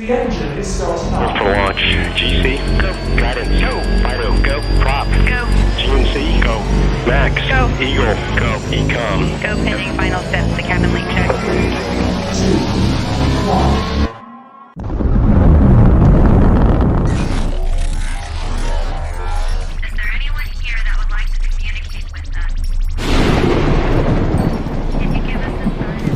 The engine is starting up. For launch. GC, go. Guidance, go. Fido, go. Prop, go. GNC, go. Max, go. Eagle, go. Ecom, go. Pending final steps to cabin link check. 3, 2, 1. Is there anyone here that would like to communicate with us? Can you give us a sign?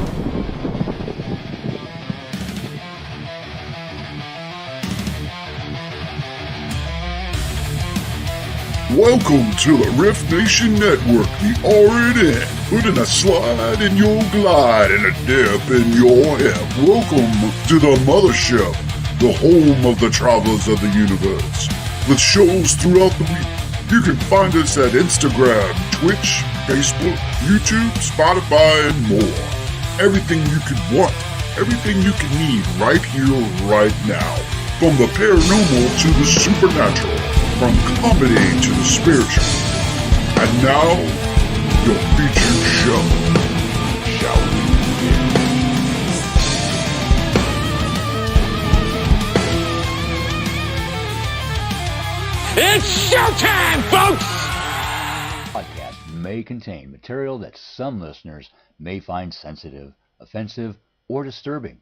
Welcome to the Rift Nation Network, the RNN, putting a slide in your glide and a dip in your hip. Welcome to the mothership, the home of the travelers of the universe. With shows throughout the week, you can find us at Instagram, Twitch, Facebook, YouTube, Spotify, and more. Everything you could want, everything you can need right here, right now. From the paranormal to the supernatural. From comedy to the spiritual. And now, your featured show. Shall we begin? It's showtime, folks! Podcast may contain material that some listeners may find sensitive, offensive, or disturbing.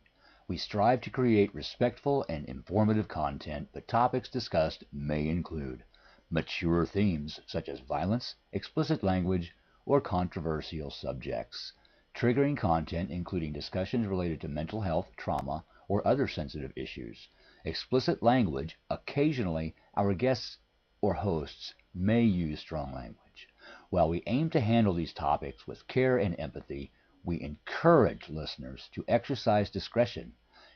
We strive to create respectful and informative content, but topics discussed may include mature themes such as violence, explicit language, or controversial subjects, triggering content including discussions related to mental health, trauma, or other sensitive issues, explicit language. Occasionally, our guests or hosts may use strong language. While we aim to handle these topics with care and empathy, we encourage listeners to exercise discretion.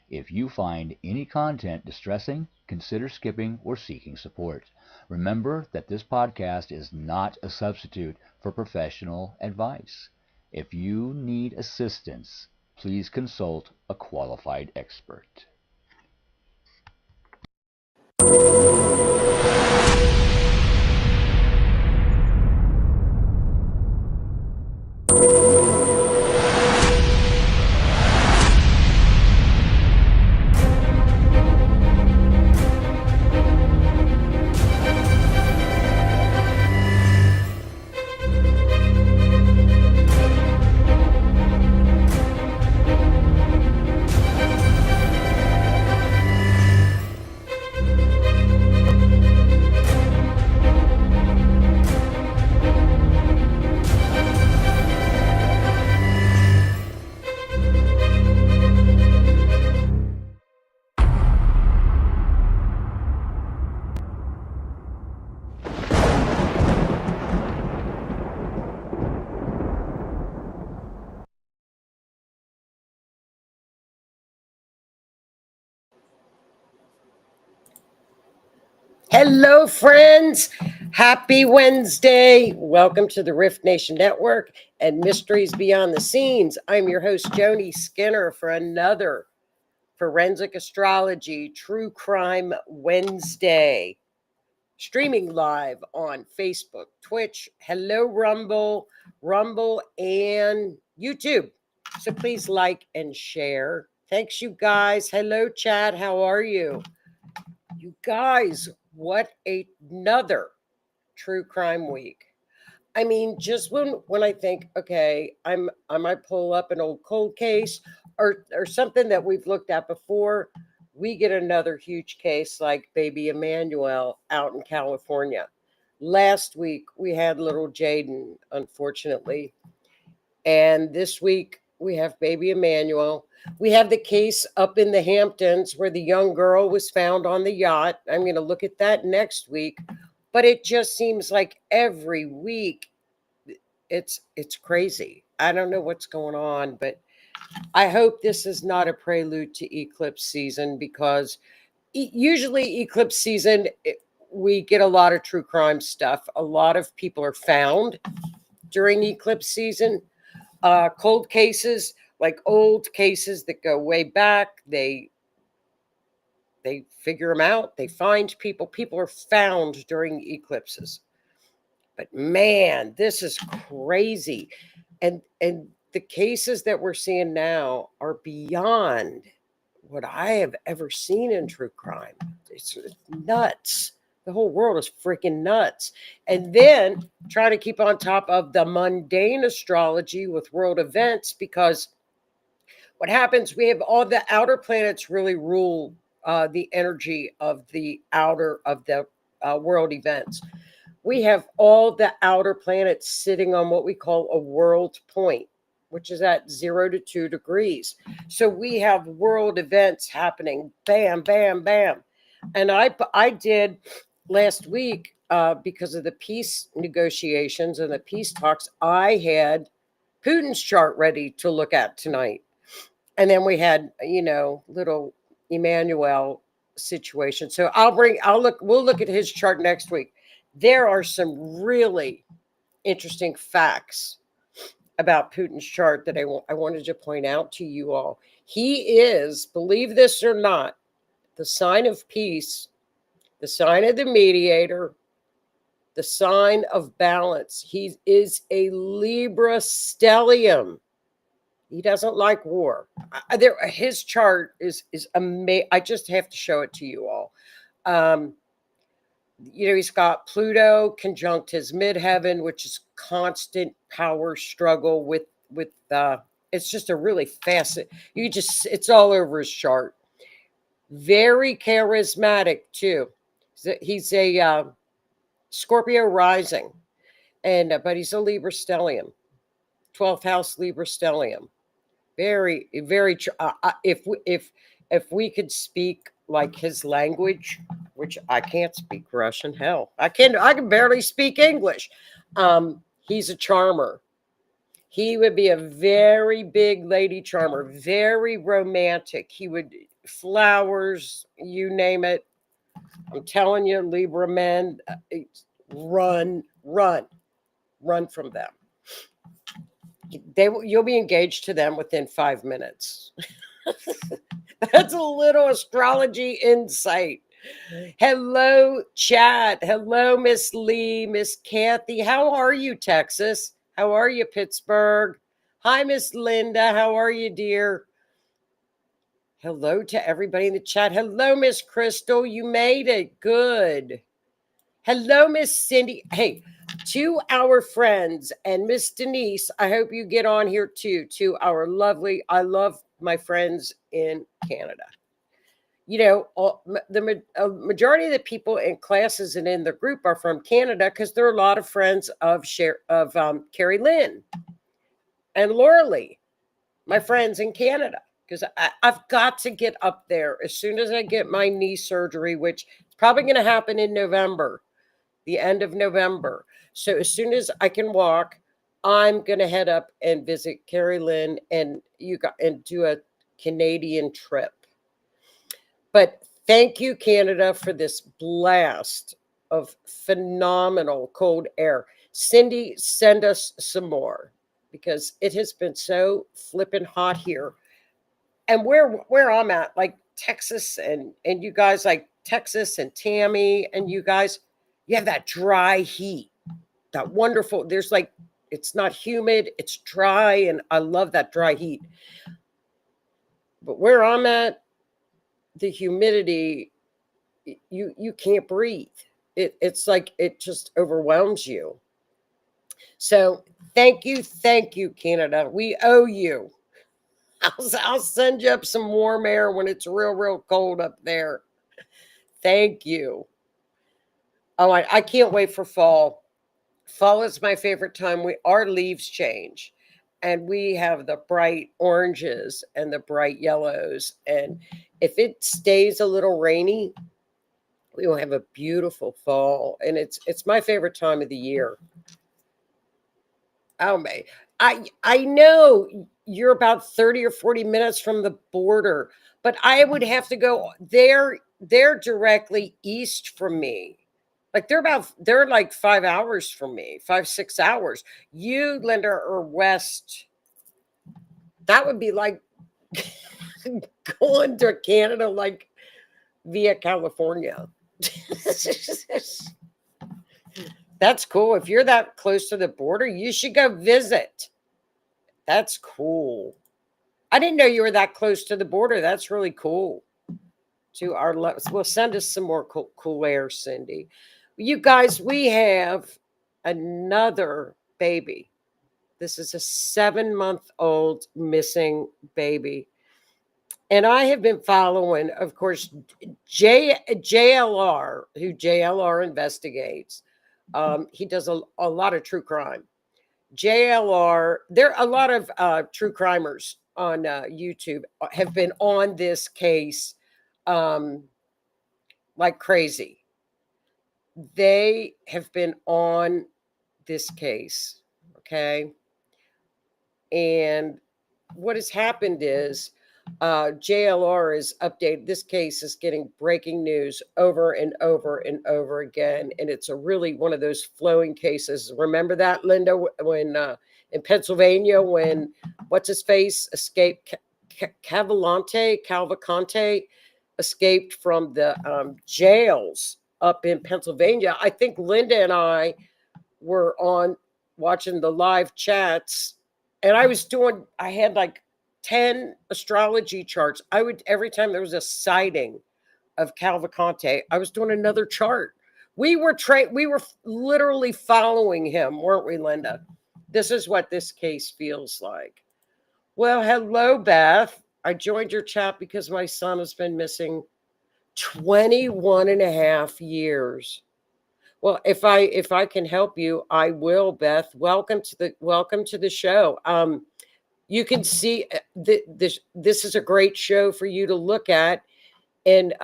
If you find any content distressing, consider skipping or seeking support. Remember that this podcast is not a substitute for professional advice. If you need assistance, please consult a qualified expert. Hello, friends. Happy Wednesday. Welcome to the Rift Nation Network and Mysteries Beyond the Scenes. I'm your host, Joni Skinner, for another Forensic Astrology True Crime Wednesday. Streaming live on Facebook, Twitch, hello, Rumble, and YouTube. So please like and share. Thanks, you guys. Hello, chat. How are you? You guys, what another true crime week. I mean, just when I think, okay, I might pull up an old cold case or something that we've looked at before, we get another huge case like Baby Emmanuel out in California. Last week, we had little Jaden, unfortunately. And this week, we have Baby Emmanuel. We have the case up in the Hamptons where the young girl was found on the yacht. I'm going to look at that next week. But it just seems like every week it's crazy. I don't know what's going on, but I hope this is not a prelude to eclipse season, because usually eclipse season, we get a lot of true crime stuff. A lot of people are found during eclipse season. Cold cases, like old cases that go way back, they figure them out. They find people. People are found during eclipses. But man, this is crazy. And the cases that we're seeing now are beyond what I have ever seen in true crime. It's nuts. The whole world is freaking nuts. And then try to keep on top of the mundane astrology with world events, because what happens, we have all the outer planets really rule the energy of the world events. We have all the outer planets sitting on what we call a world point, which is at 0 to 2 degrees. So we have world events happening, bam, bam, bam. And I did last week, because of the peace negotiations and the peace talks, I had Putin's chart ready to look at tonight. And then we had, little Emmanuel situation. So we'll look at his chart next week. There are some really interesting facts about Putin's chart that I wanted to point out to you all. He is, believe this or not, the sign of peace, the sign of the mediator, the sign of balance. He is a Libra stellium. He doesn't like war. His chart is amazing. I just have to show it to you all. He's got Pluto conjunct his midheaven, which is constant power struggle with it's just a really it's all over his chart. Very charismatic too. He's a Scorpio rising, but he's a Libra stellium, 12th house Libra stellium. Very, very. If we could speak like his language, which I can't speak Russian. Hell, I can barely speak English. He's a charmer. He would be a very big lady charmer, very romantic. He would flowers, you name it. I'm telling you, Libra men, run from them. You'll be engaged to them within 5 minutes. That's a little astrology insight. Hello, chat. Hello, Miss Lee, Miss Kathy. How are you, Texas? How are you, Pittsburgh? Hi, Miss Linda. How are you, dear? Hello to everybody in the chat. Hello, Miss Crystal. You made it. Good. Hello, Miss Cindy. Hey, to our friends and Miss Denise, I hope you get on here too. To our I love my friends in Canada. The majority of the people in classes and in the group are from Canada, because there are a lot of friends of Carrie Lynn and Laura Lee, my friends in Canada, because I've got to get up there as soon as I get my knee surgery, which is probably going to happen in November, the end of November. So as soon as I can walk, I'm going to head up and visit Carrie Lynn and do a Canadian trip. But thank you, Canada, for this blast of phenomenal cold air. Cindy, send us some more, because it has been so flippin' hot here. And where I'm at, like Texas and you guys, like Texas and Tammy and you guys, you have that dry heat, that wonderful, it's not humid, it's dry, and I love that dry heat. But where I'm at, the humidity, you can't breathe. It's like it just overwhelms you. So thank you, Canada. We owe you. I'll send you up some warm air when it's real cold up there. Thank you. Oh, I can't wait for fall. Fall is my favorite time. Our leaves change, and we have the bright oranges and the bright yellows. And if it stays a little rainy, we will have a beautiful fall. And it's my favorite time of the year. Oh, man. I know you're about 30 or 40 minutes from the border, but I would have to go there. They're directly east from me. Like they're like 5 hours from me, 5-6 hours. You, Linda, are west. That would be like going to Canada, like via California. That's cool. If you're that close to the border, you should go visit. That's cool. I didn't know you were that close to the border. That's really cool. To our well, send us some more cool air, Cindy. You guys, we have another baby. This is a 7-month-old missing baby. And I have been following, of course, JLR, who JLR investigates. He does a lot of true crime. JLR, there are a lot of true crimers on YouTube have been on this case like crazy. They have been on this case, okay? And what has happened is JLR is updated. This case is getting breaking news over and over and over again. And it's a really one of those flowing cases. Remember that, Linda, when in Pennsylvania, when what's his face escaped, Cavalcante escaped from the jails up in Pennsylvania. I think Linda and I were on watching the live chats, and I had like 10 astrology charts. I would, every time there was a sighting of Cavalcante, I was doing another chart. We were literally following him, weren't we, Linda? This is what this case feels like. Well, hello, Beth. I joined your chat because my son has been missing 21 and a half years. Well, if I can help you, I will, Beth. Welcome to the show. You can see this is a great show for you to look at, and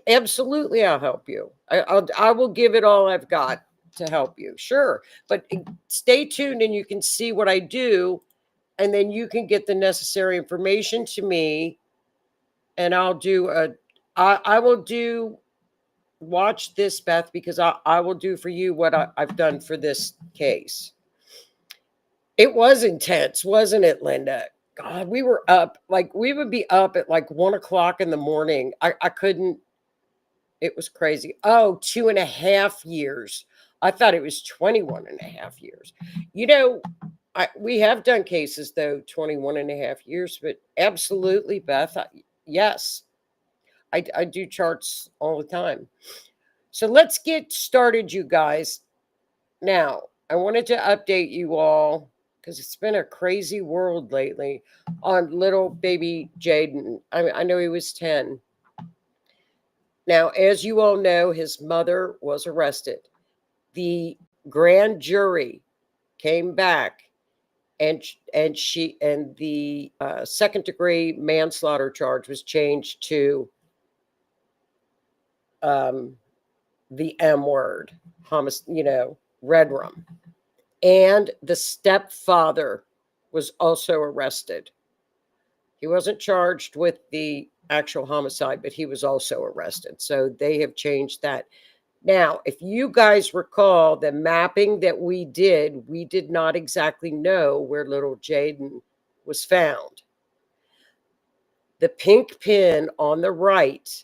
absolutely, I'll help you. I will give it all I've got to help you. Sure, but stay tuned, and you can see what I do, and then you can get the necessary information to me, and I will do. Watch this, Beth, because I will do for you what I've done for this case. It was intense, wasn't it, Linda? God, we were up, like we would be up at like 1 o'clock in the morning. I couldn't, it was crazy. Oh, 2.5 years. I thought it was 21 and a half years. You know, we have done cases though, 21 and a half years, but absolutely, Beth, yes. I do charts all the time. So let's get started, you guys. Now, I wanted to update you all because it's been a crazy world lately on little baby Jaden. I know he was 10. Now, as you all know, his mother was arrested. The grand jury came back and the second-degree manslaughter charge was changed to the M word, redrum. And the stepfather was also arrested. He wasn't charged with the actual homicide, but he was also arrested. So they have changed that. Now, if you guys recall the mapping that we did not exactly know where little Jaden was found. The pink pin on the right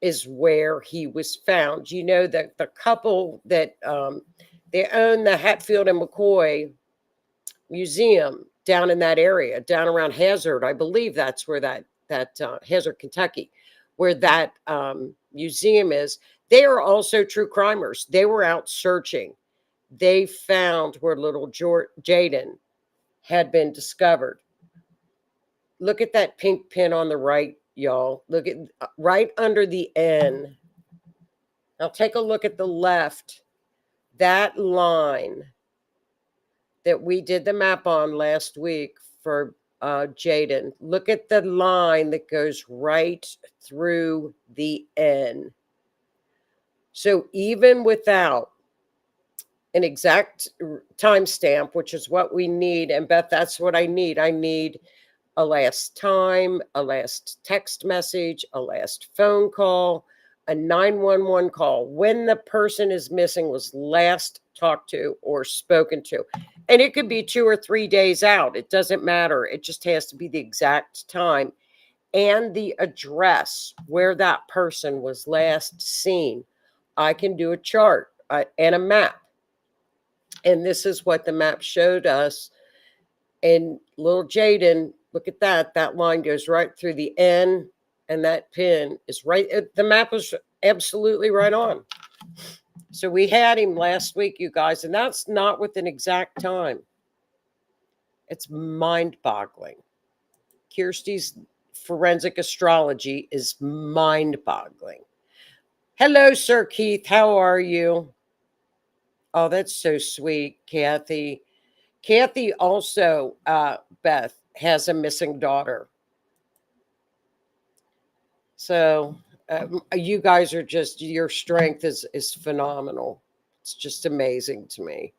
is where he was found. You know that the couple that they own the Hatfield and McCoy Museum down in that area, down around Hazard, I believe that's where that Hazard, Kentucky, where that museum is. They are also true crimers. They were out searching. They found where little Jaden had been discovered. Look at that pink pin on the right, y'all. Look at right under the N. Now take a look at the left. That line that we did the map on last week for Jaden. Look at the line that goes right through the N. So even without an exact timestamp, which is what we need, and Beth, that's what I need. I need a last time, a last text message, a last phone call, a 911 call, when the person is missing was last talked to or spoken to. And it could be 2 or 3 days out. It doesn't matter. It just has to be the exact time and the address where that person was last seen. I can do a chart and a map. And this is what the map showed us. And little Jaden Look at that. That line goes right through the N, and that pin is right. The map was absolutely right on. So we had him last week, you guys, and that's not with an exact time. It's mind-boggling. Kirsty's forensic astrology is mind-boggling. Hello, Sir Keith. How are you? Oh, that's so sweet, Kathy. Kathy also, Beth, has a missing daughter. So you guys are just, your strength is phenomenal. It's just amazing to me.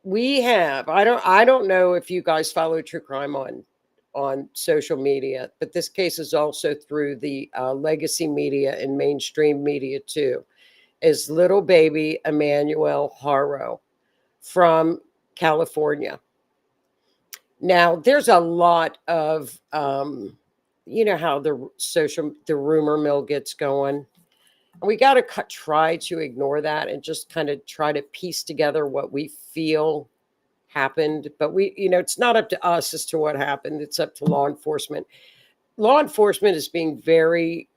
We have, I don't know if you guys follow true crime on social media, but this case is also through the legacy media and mainstream media too, is little baby Emmanuel Haro from California. Now, there's a lot of, you know how the rumor mill gets going. We got to try to ignore that and just kind of try to piece together what we feel happened. But it's not up to us as to what happened. It's up to law enforcement. Law enforcement is being very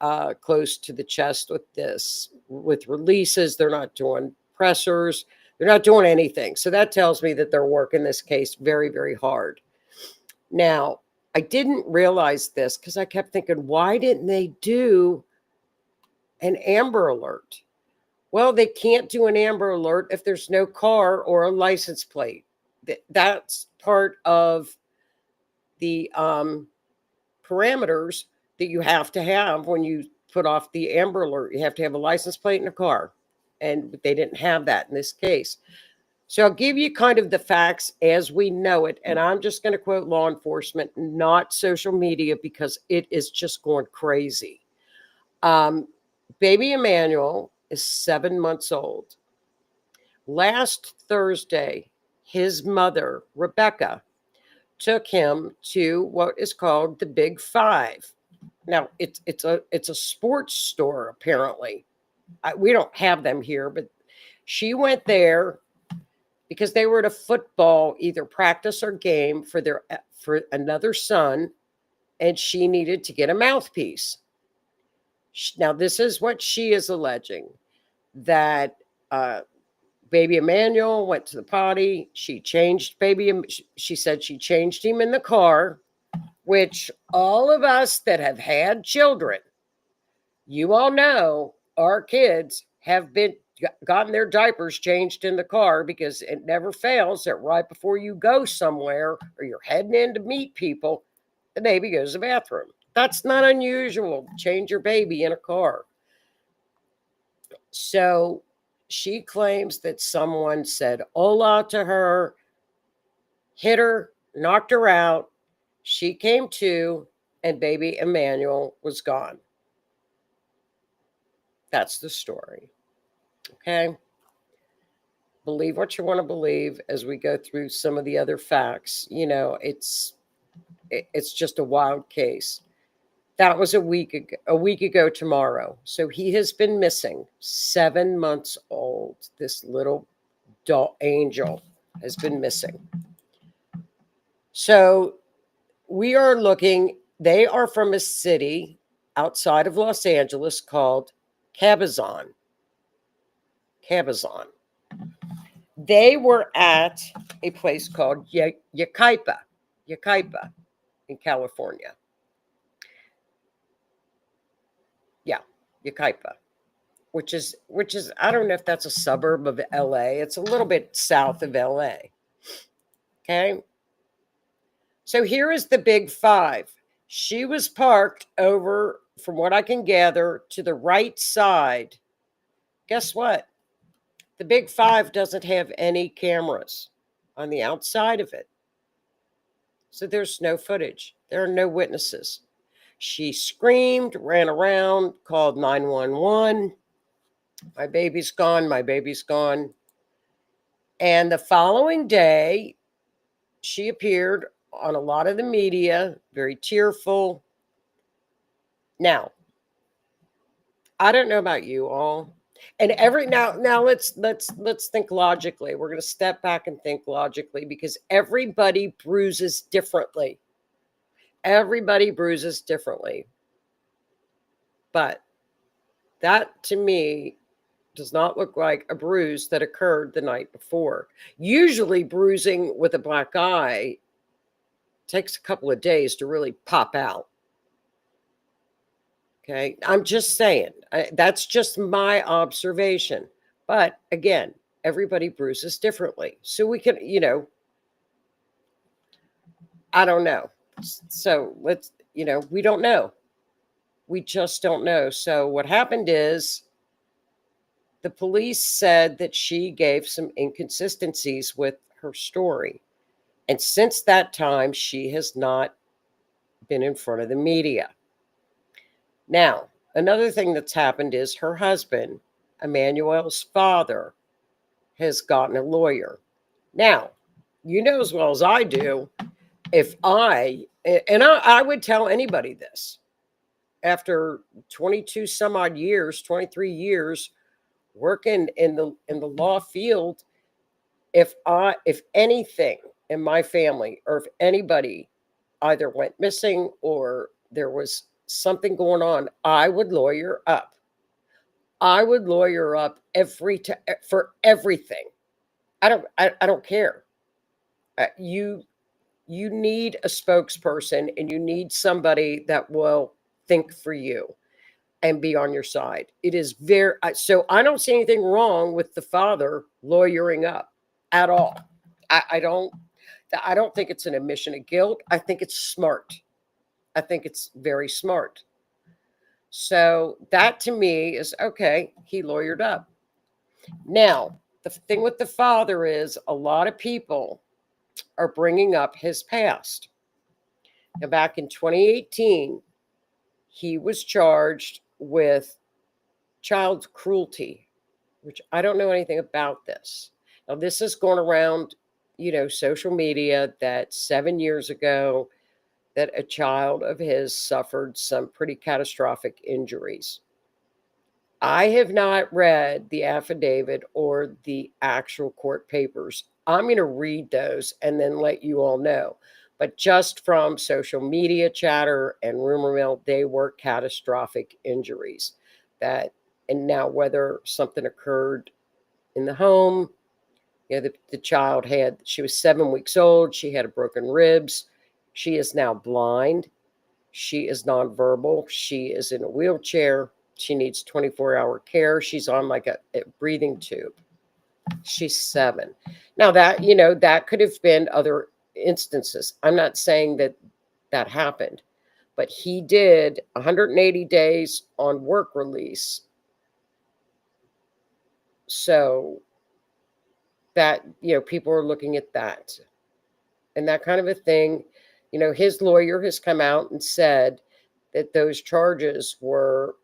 close to the chest with this, with releases. They're not doing pressers. They're not doing anything. So that tells me that they're working this case very, very hard. Now, I didn't realize this because I kept thinking, why didn't they do an Amber Alert? Well, they can't do an Amber Alert if there's no car or a license plate. That's part of the parameters that you have to have when you put off the Amber Alert. You have to have a license plate and a car. And they didn't have that in this case. So I'll give you kind of the facts as we know it. And I'm just going to quote law enforcement, not social media, because it is just going crazy. Baby Emmanuel is 7 months old. Last Thursday, his mother, Rebecca, took him to what is called the Big Five. Now, it's a sports store, apparently. We don't have them here, but she went there because they were at a football either practice or game for another son, and she needed to get a mouthpiece. Now, this is what she is alleging, that baby Emmanuel went to the potty. She changed she said she changed him in the car, which all of us that have had children, you all know our kids have gotten their diapers changed in the car, because it never fails that right before you go somewhere or you're heading in to meet people, the baby goes to the bathroom. That's not unusual. Change your baby in a car. So she claims that someone said hola to her, hit her, knocked her out. She came to, and baby Emmanuel was gone. That's the story. Okay? Believe what you want to believe as we go through some of the other facts. It's just a wild case. That was a week ago tomorrow. So he has been missing, 7 months old. This little angel has been missing. So we are looking, they are from a city outside of Los Angeles called Cabazon. They were at a place called Yucaipa in California. Yeah, Yucaipa, which is I don't know if that's a suburb of LA. It's a little bit south of LA. Okay. So here is the Big Five. She was parked over, from what I can gather, to the right side. Guess what? The Big Five doesn't have any cameras on the outside of it. So there's no footage. There are no witnesses. She screamed, ran around, called 911. My baby's gone. My baby's gone. And the following day, she appeared on a lot of the media, very tearful. Now, I don't know about you all, And every now let's think logically. We're going to step back and think logically because everybody bruises differently. Everybody bruises differently. But that to me does not look like a bruise that occurred the night before. Usually bruising with a black eye takes a couple of days to really pop out. Okay, I'm just saying, that's just my observation. But again, everybody bruises differently. So we can, I don't know. So let's, we don't know. We just don't know. So what happened is the police said that she gave some inconsistencies with her story. And since that time, she has not been in front of the media. Now, another thing that's happened is her husband, Emmanuel's father, has gotten a lawyer. Now, you know as well as I do, if I would tell anybody this, after 22 some odd years, 23 years working in the law field, if anything in my family or if anybody either went missing or there was something going on, I would lawyer up. I would lawyer up for everything. I don't care. You need a spokesperson and you need somebody that will think for you and be on your side. It is so I don't see anything wrong with the father lawyering up at all. I don't think it's an admission of guilt. I think it's smart. I think it's very smart. So that to me is okay. He lawyered up. Now, the thing with the father is a lot of people are bringing up his past. Now, back in 2018, he was charged with child cruelty, which I don't know anything about this. Now, this is going around, social media that 7 years ago that a child of his suffered some pretty catastrophic injuries. I have not read the affidavit or the actual court papers. I'm going to read those and then let you all know. But just from social media chatter and rumor mill, they were catastrophic injuries. And now whether something occurred in the home, the child she was 7 weeks old. She had broken ribs. She is now blind. She is nonverbal. She is in a wheelchair. She needs 24-hour care. She's on like a breathing tube. She's 7. Now that could have been other instances. I'm not saying that happened, but he did 180 days on work release. So that, people are looking at that and that kind of a thing. His lawyer has come out and said that those charges were,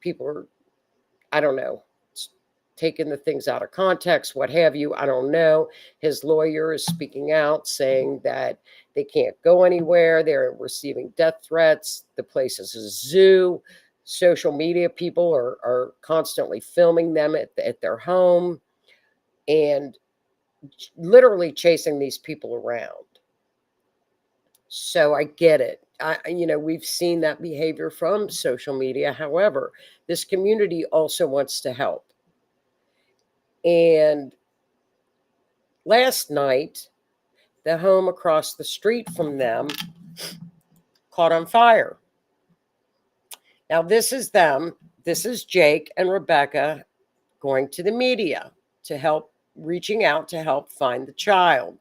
people are, I don't know, taking the things out of context, what have you. I don't know. His lawyer is speaking out saying that they can't go anywhere. They're receiving death threats. The place is a zoo. Social media people are constantly filming them at their home and literally chasing these people around. So I get it. We've seen that behavior from social media. However, this community also wants to help. And last night, the home across the street from them caught on fire. Now, this is them. This is Jake and Rebecca going to the media to help, reaching out to help find the child.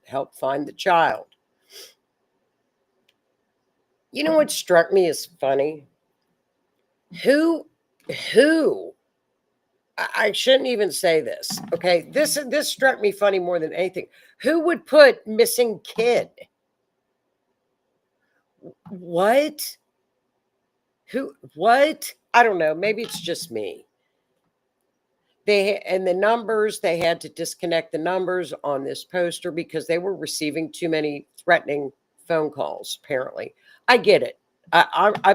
You know what struck me as funny? Who, I shouldn't even say this, okay? This struck me funny more than anything. Who would put missing kid? What? What? I don't know. Maybe it's just me. And the numbers, they had to disconnect the numbers on this poster because they were receiving too many threatening phone calls, apparently. I get it.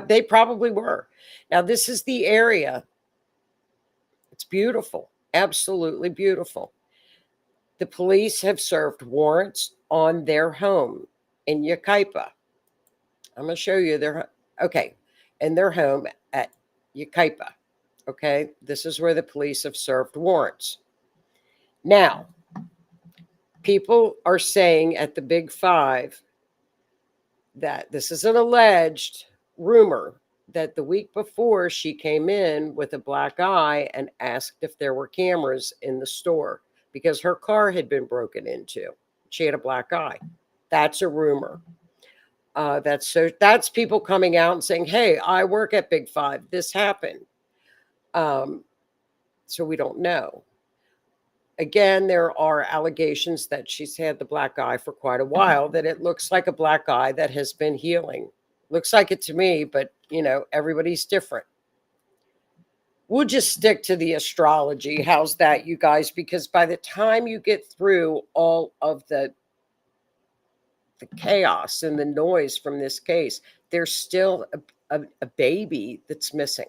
They probably were. Now, this is the area It's beautiful, absolutely beautiful. The police have served warrants on their home in Yucaipa. I'm going to show you their, okay, in their home at Yucaipa. Okay, this is where the police have served warrants. Now, people are saying at the Big Five that this is an alleged rumor that the week before she came in with a black eye and asked if there were cameras in the store because her car had been broken into. She had a black eye. That's a rumor. That's people coming out and saying, "Hey, I work at Big Five. This happened." So we don't know. Again, there are allegations that she's had the black eye for quite a while, that it looks like a black eye that has been healing. Looks like it to me, but everybody's different. We'll just stick to the astrology. How's that, you guys? Because by the time you get through all of the chaos and the noise from this case, there's still a baby that's missing.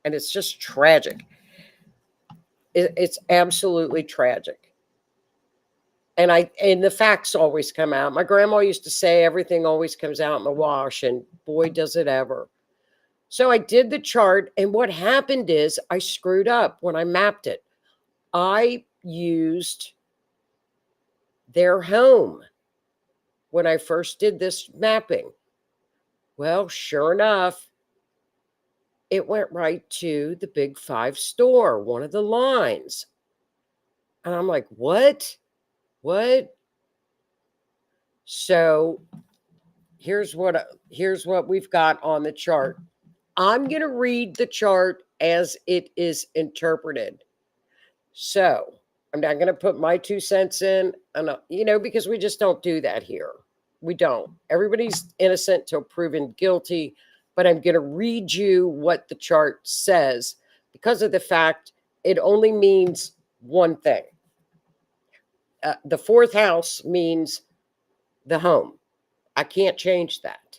And it's just tragic. It's absolutely tragic. And the facts always come out. My grandma used to say everything always comes out in the wash, and boy, does it ever. So I did the chart, and what happened is I screwed up when I mapped it. I used their home when I first did this mapping. Well, sure enough, it went right to the Big Five store, one of the lines. And I'm like, what? What? So here's what we've got on the chart. I'm going to read the chart as it is interpreted. So I'm not going to put my 2 cents in, because we just don't do that here. We don't. Everybody's innocent till proven guilty, but I'm going to read you what the chart says because of the fact it only means one thing. The fourth house means the home. I can't change that.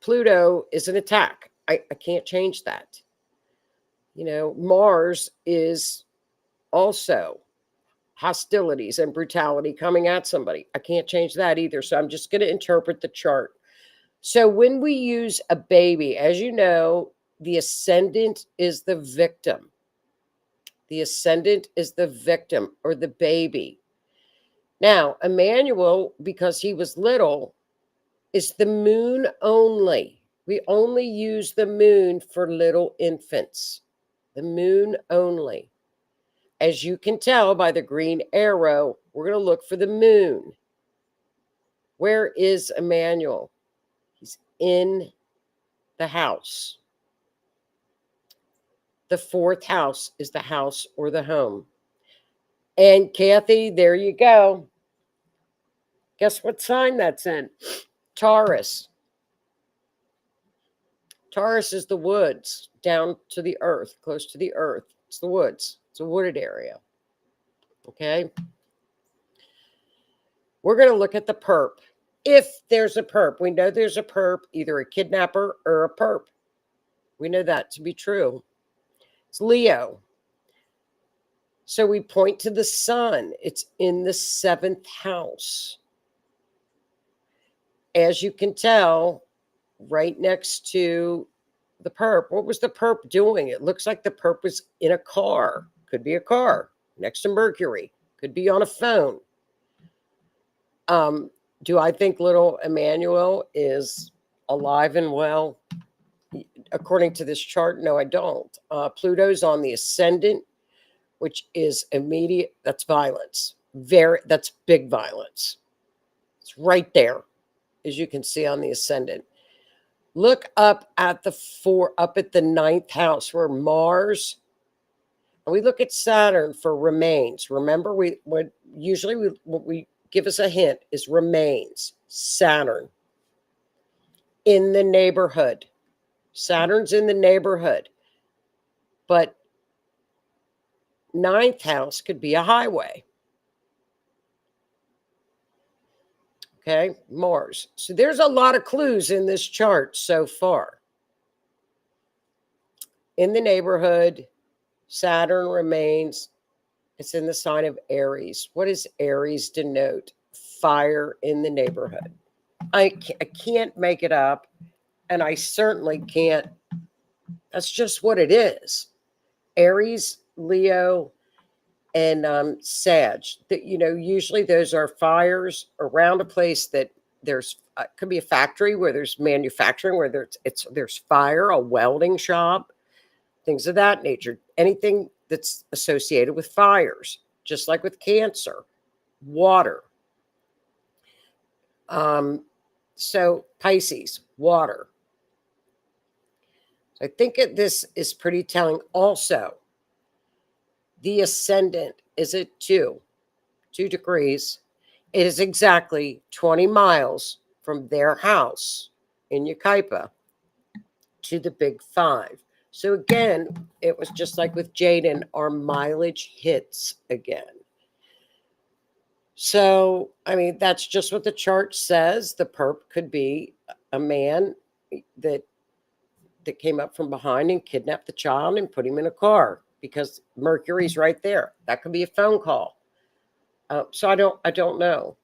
Pluto is an attack. I can't change that. Mars is also hostilities and brutality coming at somebody. I can't change that either. So I'm just going to interpret the chart. So when we use a baby, as you know, the ascendant is the victim. The ascendant is the victim or the baby. Now, Emmanuel, because he was little, is the moon only. We only use the moon for little infants. The moon only. As you can tell by the green arrow, we're going to look for the moon. Where is Emmanuel? He's in the house. The fourth house is the house or the home. And Kathy, there you go. Guess what sign that's in? Taurus. Taurus is the woods, down to the earth, close to the earth. It's the woods. It's a wooded area. Okay. We're going to look at the perp. If there's a perp, we know there's a perp, either a kidnapper or a perp. We know that to be true. It's Leo. So we point to the sun. It's in the 7th house. As you can tell, right next to the perp. What was the perp doing? It looks like the perp was in a car. Could be a car next to Mercury. Could be on a phone. Do I think little Emmanuel is alive and well? According to this chart, no, I don't. Pluto's on the ascendant, which is immediate. That's violence. That's big violence. It's right there, as you can see on the ascendant. Look up at the 9th house where Mars. And we look at Saturn for remains. Remember, what we give us a hint is remains. Saturn in the neighborhood. Saturn's in the neighborhood. But 9th house could be a highway. Okay, Mars. So there's a lot of clues in this chart so far. in the neighborhood. Saturn remains. It's in the sign of Aries. What does Aries denote? Fire in the neighborhood. I can't make it up, and I certainly can't. That's just what it is. Aries, Leo, and Sag. That, you know, usually those are fires around a place that there's could be a factory where there's manufacturing, where there's fire, a welding shop, things of that nature. Anything that's associated with fires, just like with Cancer, water. So Pisces, water. I think this is pretty telling. Also, the ascendant is at 2 degrees. It is exactly 20 miles from their house in Yucaipa to the Big 5. So again, it was just like with Jaden, our mileage hits again. So, I mean, that's just what the chart says. The perp could be a man that came up from behind and kidnapped the child and put him in a car because Mercury's right there. That could be a phone call. So I don't know.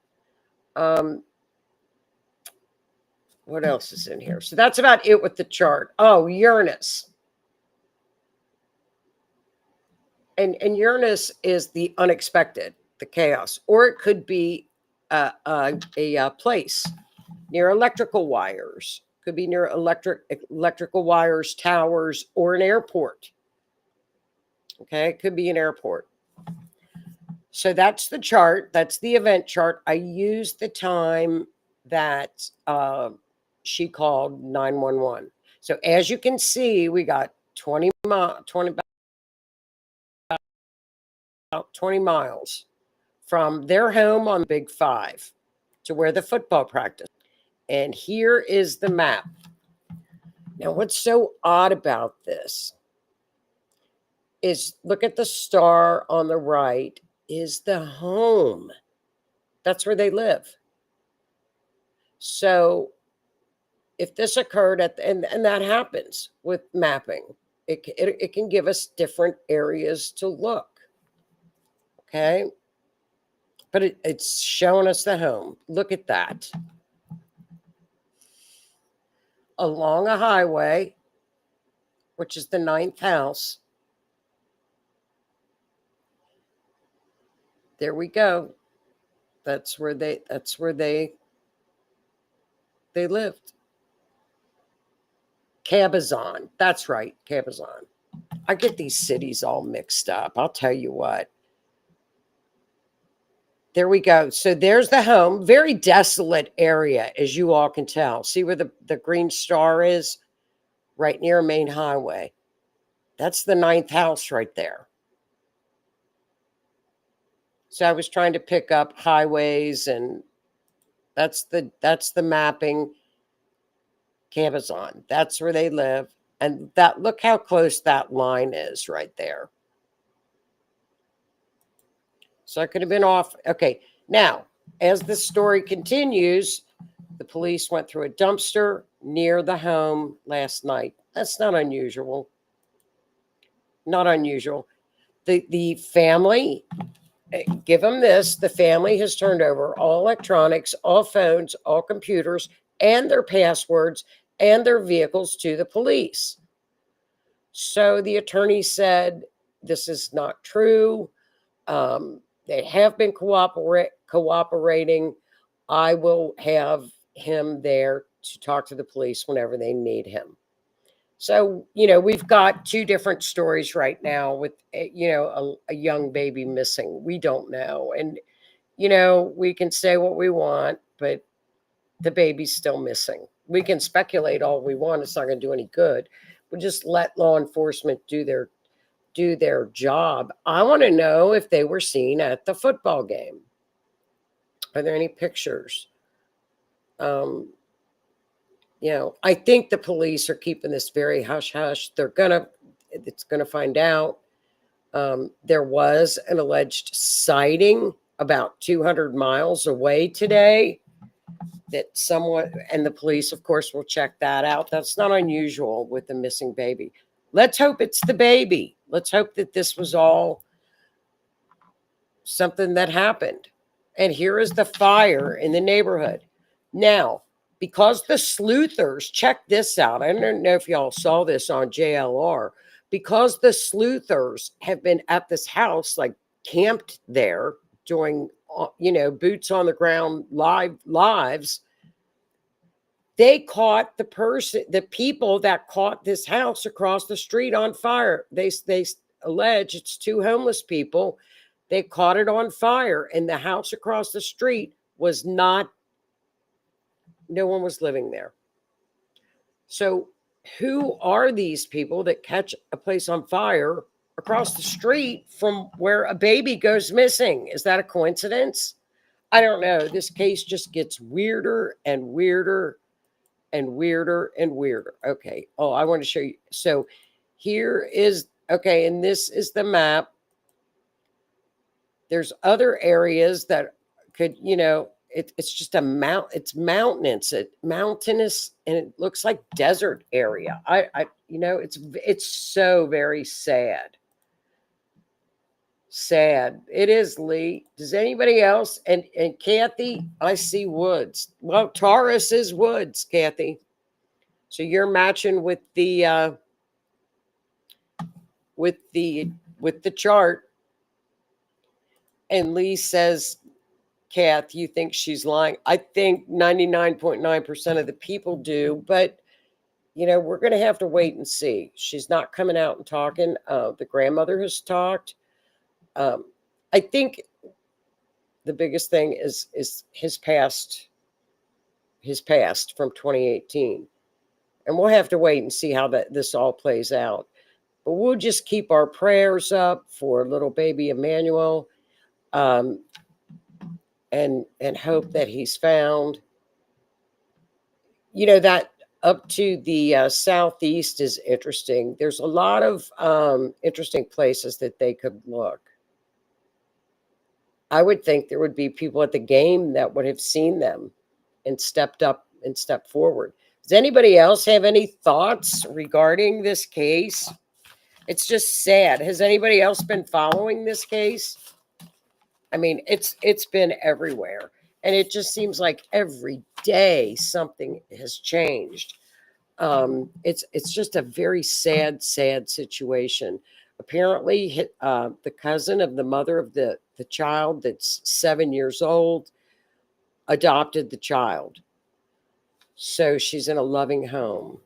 What else is in here? So that's about it with the chart. Oh, Uranus. And Uranus is the unexpected, the chaos, or it could be a place near electrical wires. Could be near electrical wires, towers, or an airport. Okay, it could be an airport. So that's the chart. That's the event chart. I used the time that she called 911. So as you can see, we got 20 miles from their home on Big 5 to where the football practice. And here is the map. Now, what's so odd about this is look at the star on the right is the home. That's where they live. So if this occurred and that happens with mapping, it can give us different areas to look. Okay. But it's showing us the home. Look at that. Along a highway, which is the 9th house. There we go. That's where they lived. Cabazon. That's right, Cabazon. I get these cities all mixed up. I'll tell you what. There we go. So there's the home. Very desolate area, as you all can tell. See where the green star is? Right near a main highway. That's the 9th house right there. So I was trying to pick up highways, and that's the mapping. Cabazon. That's where they live. And that, look how close that line is right there. So I could have been off. Okay. Now, as the story continues, the police went through a dumpster near the home last night. That's not unusual. Not unusual. The family, give them this, the family has turned over all electronics, all phones, all computers, and their passwords and their vehicles to the police. So the attorney said, this is not true. They have been cooperating. I will have him there to talk to the police whenever they need him. So, you know, we've got 2 different stories right now with, you know, a young baby missing. We don't know. And, you know, we can say what we want, but the baby's still missing. We can speculate all we want. It's not going to do any good. We'll just let law enforcement do their job. I want to know if they were seen at the football game. Are there any pictures? You know, I think the police are keeping this very hush hush. It's gonna find out. There was an alleged sighting about 200 miles away today that someone, and the police, of course, will check that out. That's not unusual with a missing baby. let's hope it's the baby. Let's hope that this was all something that happened. And here is the fire in the neighborhood. Now, because the sleuthers, check this out. I don't know if y'all saw this on JLR. Because the sleuthers have been at this house, like camped there, doing, boots on the ground lives, they caught the people that caught this house across the street on fire. They allege it's two homeless people. They caught it on fire, and the house across the street was not, no one was living there. So who are these people that catch a place on fire across the street from where a baby goes missing? Is that a coincidence? I don't know. This case just gets weirder and weirder and weirder and weirder. Okay. Oh, I want to show you. So here is, okay, and this is the map. There's other areas that could, it's just it's mountainous, and it looks like desert area. It's so very sad. Sad. It is, Lee. Does anybody else? And Kathy, I see woods. Well, Taurus is woods, Kathy. So you're matching with the chart. And Lee says, Kath, you think she's lying? I think 99.9% of the people do, but we're going to have to wait and see. She's not coming out and talking. The grandmother has talked. I think the biggest thing is his past from 2018. And we'll have to wait and see how this all plays out. But we'll just keep our prayers up for little baby Emmanuel, and hope that he's found. That up to the southeast is interesting. There's a lot of interesting places that they could look. I would think there would be people at the game that would have seen them and stepped up and stepped forward. Does anybody else have any thoughts regarding this case? It's just sad. Has anybody else been following this case? I mean, it's been everywhere. And it just seems like every day something has changed. It's just a very sad situation. Apparently, the cousin of the mother of the child that's 7 years old adopted the child. So she's in a loving home.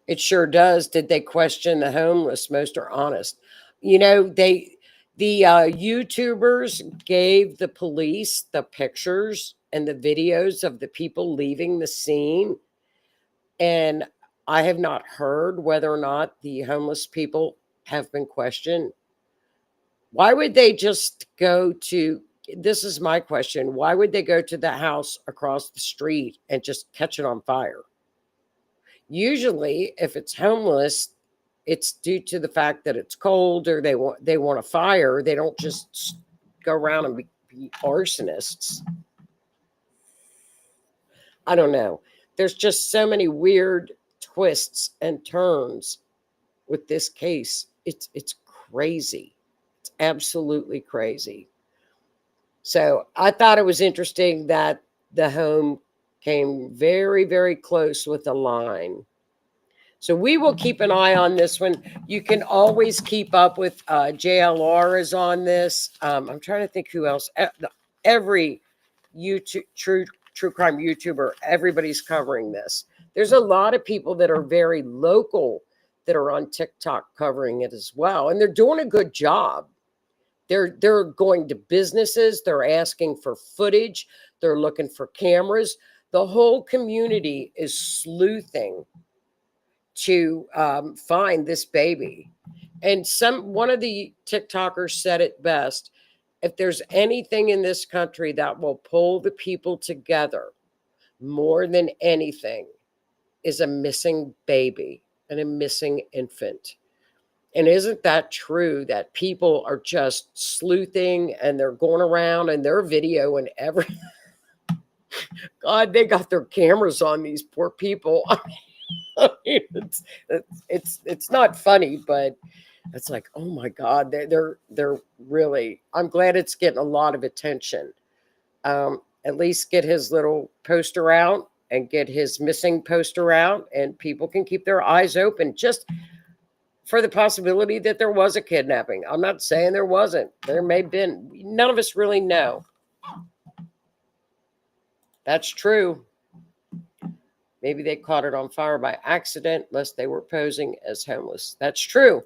It sure does. Did they question the homeless? Most are honest. The YouTubers gave the police the pictures and the videos of the people leaving the scene. And I have not heard whether or not the homeless people have been questioned. Why would they just go to, this is my question, why would they go to the house across the street and just catch it on fire? Usually, if it's homeless, it's due to the fact that it's cold or they want a fire. They don't just go around and be arsonists. I don't know. There's just so many weird twists and turns with this case. It's crazy. It's absolutely crazy. So I thought it was interesting that the home came very, very close with a line. So we will keep an eye on this one. You can always keep up with JLR is on this. I'm trying to think who else. Every YouTube true crime YouTuber, everybody's covering this. There's a lot of people that are very local that are on TikTok covering it as well, and they're doing a good job. They're going to businesses. They're asking for footage. They're looking for cameras. The whole community is sleuthing to find this baby. And one of the TikTokers said it best. If there's anything in this country that will pull the people together more than anything, is a missing baby and a missing infant. And isn't that true that people are just sleuthing and they're going around and they're videoing everything? God, they got their cameras on these poor people. It's not funny, but it's like, oh my God, they're really. I'm glad it's getting a lot of attention. At least get his little poster out and get his missing poster out, and people can keep their eyes open just for the possibility that there was a kidnapping. I'm not saying there wasn't. There may have been. None of us really know. That's true. Maybe they caught it on fire by accident, lest they were posing as homeless. That's true.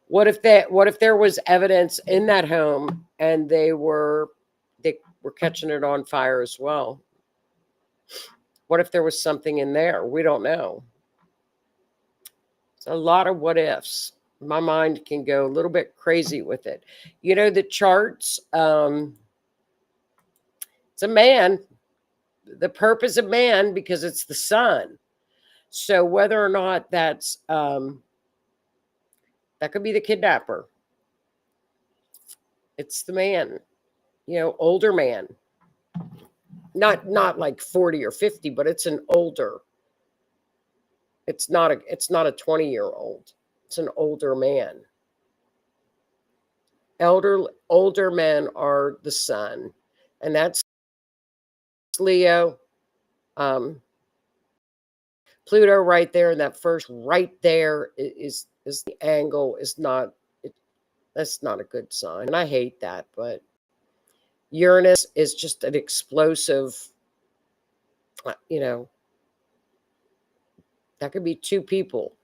What if there was evidence in that home and they were catching it on fire as well? What if there was something in there? We don't know. It's a lot of what ifs. My mind can go a little bit crazy with it. You know, the charts, it's a man, the purpose of man, because it's the sun. So whether or not that's, that could be the kidnapper. It's the man, you know, older man. Not like 40 or 50, but it's an older. It's not a 20-year-old. It's an older man. Older men are the sun, and that's Leo. Pluto right there, and that first right there is the angle is not. That's not a good sign, and I hate that. But Uranus is just an explosive. You know, that could be two people.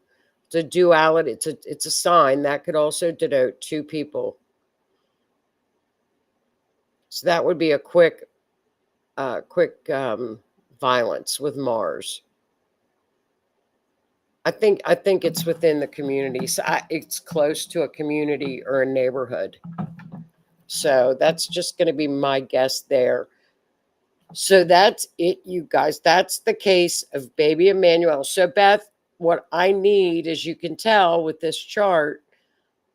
It's a duality. It's a sign that could also denote two people. So that would be a quick violence with Mars. I think it's within the community. So it's close to a community or a neighborhood. So that's just going to be my guess there. So that's it, you guys. That's the case of Baby Emmanuel. So Beth, what I need, as you can tell with this chart,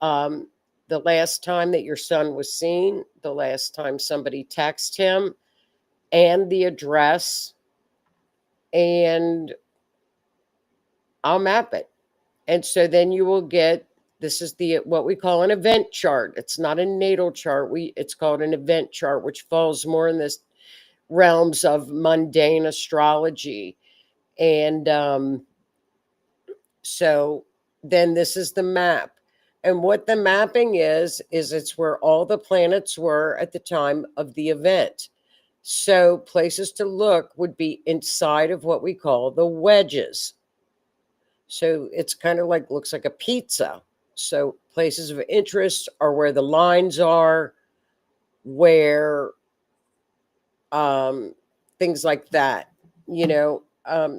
the last time that your son was seen, the last time somebody texted him, and the address, and I'll map it. And so then you will get, this is what we call an event chart. It's not a natal chart. It's called an event chart, which falls more in this realms of mundane astrology. And so then this is the map. And what the mapping is it's where all the planets were at the time of the event. So places to look would be inside of what we call the wedges. So it's kind of like, looks like a pizza. So places of interest are where the lines are, where things like that, you know.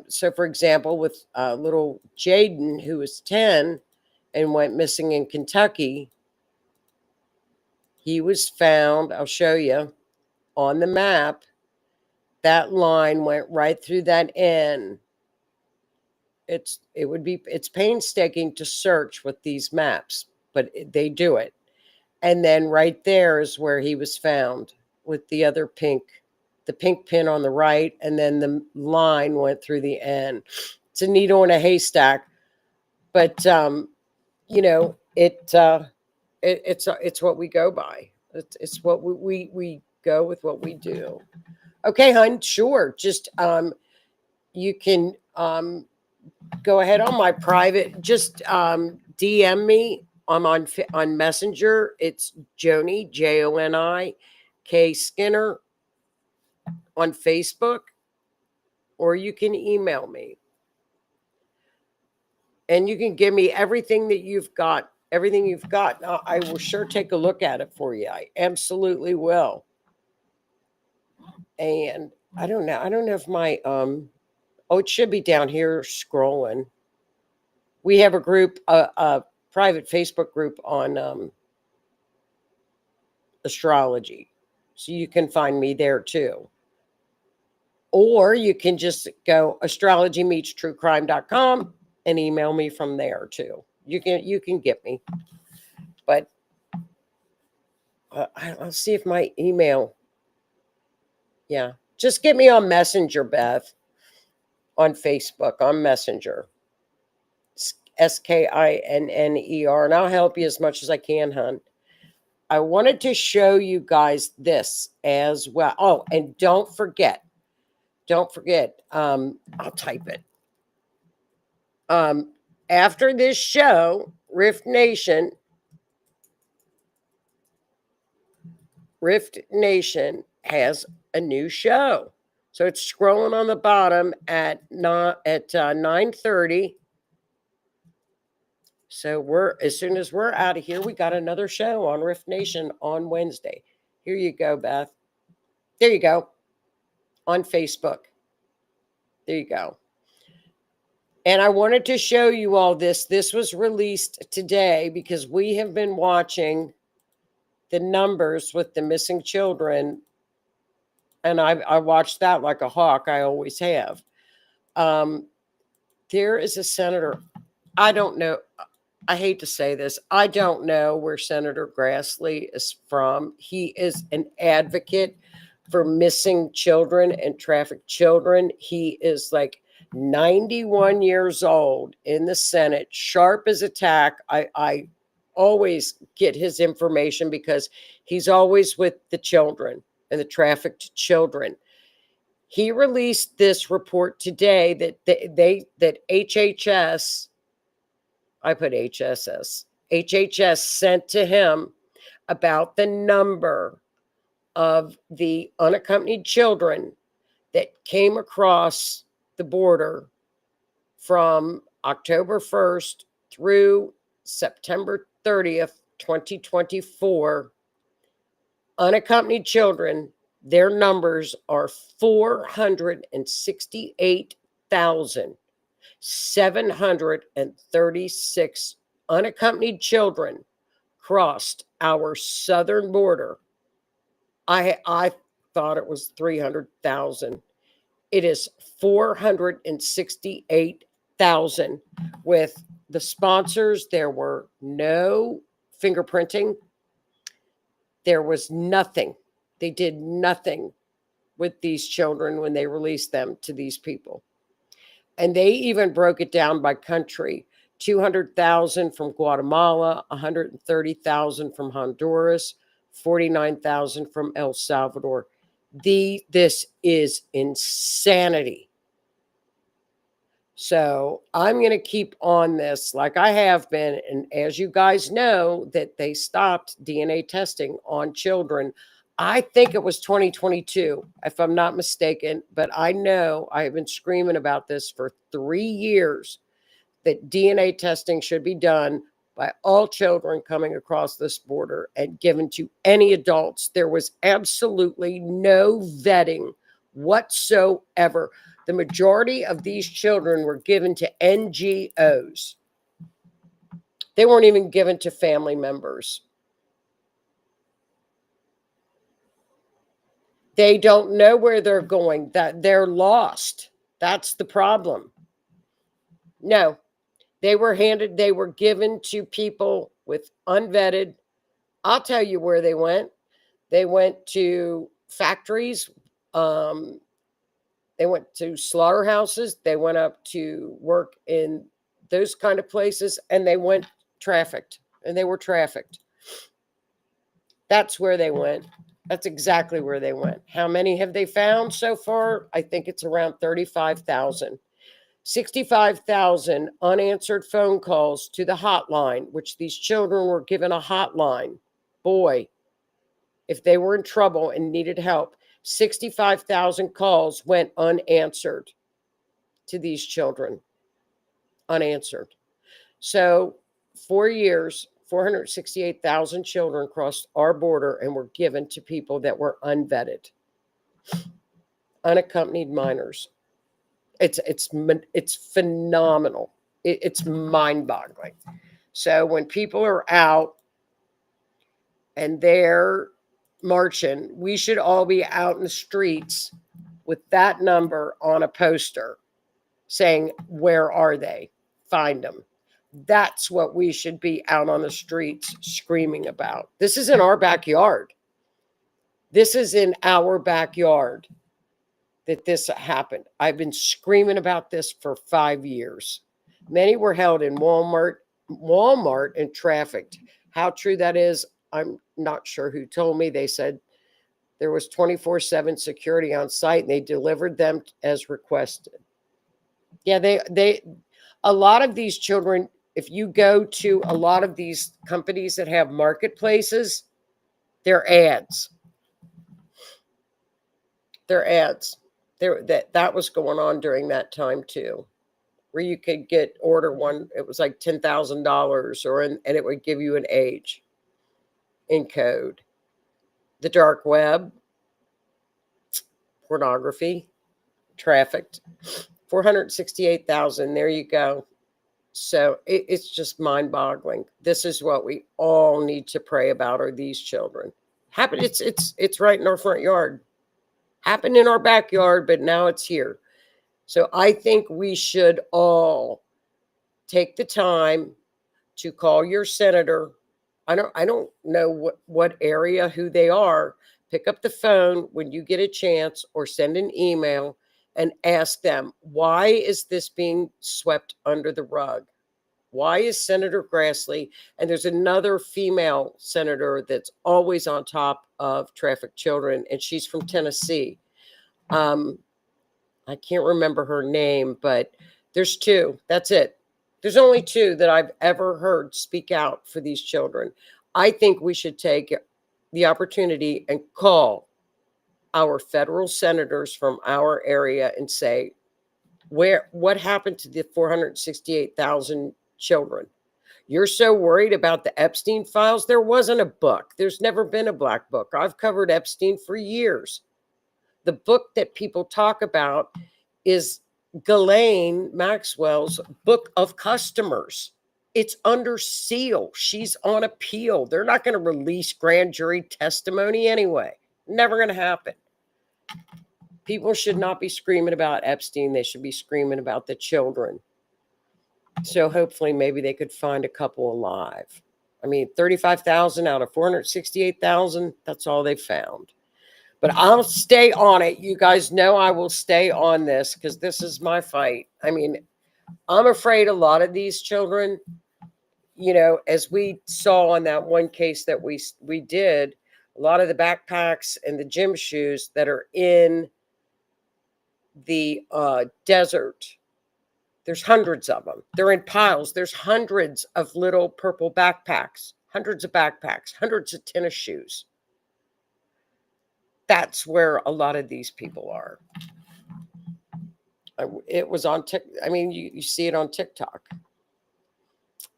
So for example, with little Jaden, who was 10 and went missing in Kentucky, he was found, I'll show you on the map, that line went right through that N. It's painstaking to search with these maps, but they do it. And then right there is where he was found, with the other pink pin on the right, and then the line went through the N. It's a needle in a haystack, but you know, it's what we go by. It's what we go with, what we do. Okay, hon, sure. Just you can go ahead on my private. Just DM me. I'm on Messenger. It's Joni, Jonik Skinner, on Facebook, or you can email me. And you can give me everything that you've got. Everything you've got. I will sure take a look at it for you. I absolutely will. And I don't know. I don't know if my oh, it should be down here scrolling. We have a group, a private Facebook group on astrology. So you can find me there too. Or you can just go astrologymeetstruecrime.com and email me from there too. You can get me. But I'll see if my email. Yeah. Just get me on Messenger, Beth. On Facebook, on Messenger. Skinner, and I'll help you as much as I can, hon. I wanted to show you guys this as well. Oh, and don't forget, I'll type it. After this show, Rift Nation has a new show. So it's scrolling on the bottom at 9:30. So as soon as we're out of here, we got another show on Rift Nation on Wednesday. Here you go, Beth. There you go. On Facebook. There you go. And I wanted to show you all this. This was released today because we have been watching the numbers with the missing children. And I watched that like a hawk. I always have. There is a senator. I don't know. I hate to say this. I don't know where Senator Grassley is from. He is an advocate for missing children and trafficked children. He is like 91 years old in the Senate, sharp as a tack. I always get his information because he's always with the children and the trafficked children. He released this report today that that HHS, I put HHS sent to him about the number of the unaccompanied children that came across the border from October 1st through September 30th, 2024. Unaccompanied children, their numbers are 468,736 unaccompanied children crossed our southern border. I thought it was 300,000. It is 468,000. With the sponsors, there were no fingerprinting. There was nothing. They did nothing with these children when they released them to these people. And they even broke it down by country. 200,000 from Guatemala, 130,000 from Honduras, 49,000 from El Salvador. This is insanity. So I'm going to keep on this like I have been. And as you guys know, that they stopped DNA testing on children. I think it was 2022, if I'm not mistaken. But I know I have been screaming about this for 3 years, that DNA testing should be done by all children coming across this border and given to any adults. There was absolutely no vetting whatsoever. The majority of these children were given to NGOs. They weren't even given to family members. They don't know where they're going, that they're lost. That's the problem. No, they were given to people with unvetted. I'll tell you where they went. They went to factories. They went to slaughterhouses. They went up to work in those kind of places, and they went trafficked, and they were trafficked. That's where they went. That's exactly where they went. How many have they found so far? I think it's around 35,000. 65,000 unanswered phone calls to the hotline, which these children were given a hotline. Boy, if they were in trouble and needed help, 65,000 calls went unanswered to these children. Unanswered. So 4 years, 468,000 children crossed our border and were given to people that were unvetted. Unaccompanied minors. It's phenomenal. It's mind-boggling. So when people are out and they're marching, we should all be out in the streets with that number on a poster saying, where are they? Find them. That's what we should be out on the streets screaming about. This is in our backyard. This is in our backyard that this happened. I've been screaming about this for 5 years. Many were held in Walmart and trafficked. How true that is, I'm not sure who told me. They said there was 24/7 security on site and they delivered them as requested. Yeah, a lot of these children, if you go to a lot of these companies that have marketplaces, they're ads. They're ads. That was going on during that time too, where you could order one. It was like $10,000, and it would give you an age in code. The dark web, pornography, trafficked, 468,000. There you go. So it's just mind-boggling. This is what we all need to pray about, are these children. It's right in our front yard. Happened in our backyard, but now it's here. So I think we should all take the time to call your senator. I don't know what area, who they are. Pick up the phone when you get a chance or send an email and ask them, why is this being swept under the rug? Why is Senator Grassley, and there's another female senator that's always on top of trafficked children, and she's from Tennessee. I can't remember her name, but there's two. That's it. There's only two that I've ever heard speak out for these children. I think we should take the opportunity and call our federal senators from our area and say, what happened to the 468,000 children? You're so worried about the Epstein files. There wasn't a book. There's never been a black book. I've covered Epstein for years. The book that people talk about is Ghislaine Maxwell's Book of Customers. It's under seal. She's on appeal. They're not going to release grand jury testimony anyway. Never going to happen. People should not be screaming about Epstein. They should be screaming about the children. So hopefully maybe they could find a couple alive. I mean, 35,000 out of 468,000, that's all they found. But I'll stay on it. You guys know I will stay on this because this is my fight. I mean, I'm afraid a lot of these children, you know, as we saw on that one case that we did, a lot of the backpacks and the gym shoes that are in the desert, there's hundreds of them. They're in piles. There's hundreds of little purple backpacks, hundreds of tennis shoes. That's where a lot of these people are. It was on TikTok. I mean, you see it on TikTok.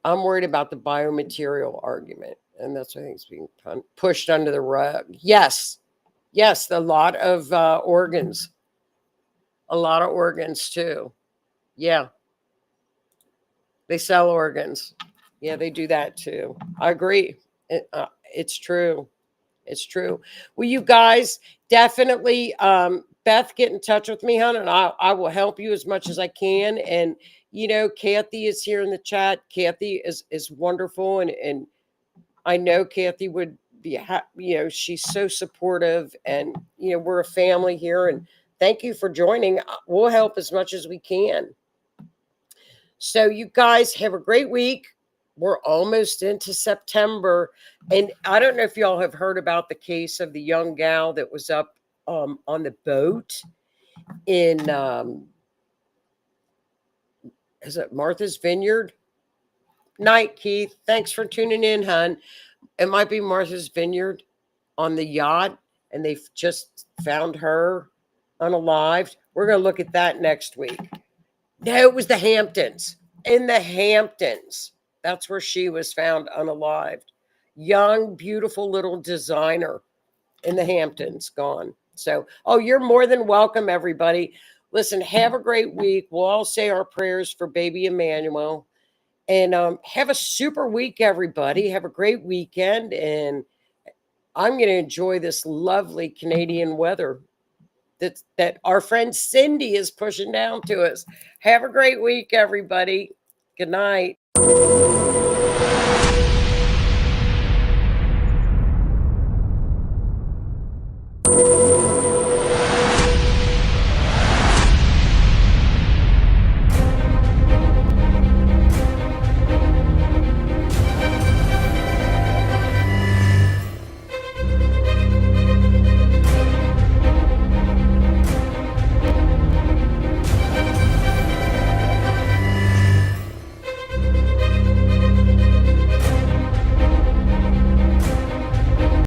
I'm worried about the biomaterial argument, and that's what I think is being pushed under the rug. Yes, a lot of organs. A lot of organs, too. Yeah. They sell organs. Yeah, they do that, too. I agree. It's true. It's true. Well, you guys definitely, Beth, get in touch with me, hon, and I will help you as much as I can. And, you know, Kathy is here in the chat. Kathy is wonderful. And I know Kathy would be, you know, she's so supportive. And, you know, we're a family here. And thank you for joining. We'll help as much as we can. So you guys have a great week. We're almost into September. And I don't know if y'all have heard about the case of the young gal that was up on the boat in, is it Martha's Vineyard? Night, Keith. Thanks for tuning in, hon. It might be Martha's Vineyard on the yacht, and they've just found her unalived. We're going to look at that next week. No, it was the Hamptons. In the Hamptons. That's where she was found unalived. Young, beautiful little designer in the Hamptons, gone. So, you're more than welcome, everybody. Listen, have a great week. We'll all say our prayers for baby Emmanuel. And have a super week, everybody. Have a great weekend. And I'm going to enjoy this lovely Canadian weather that our friend Cindy is pushing down to us. Have a great week, everybody. Good night.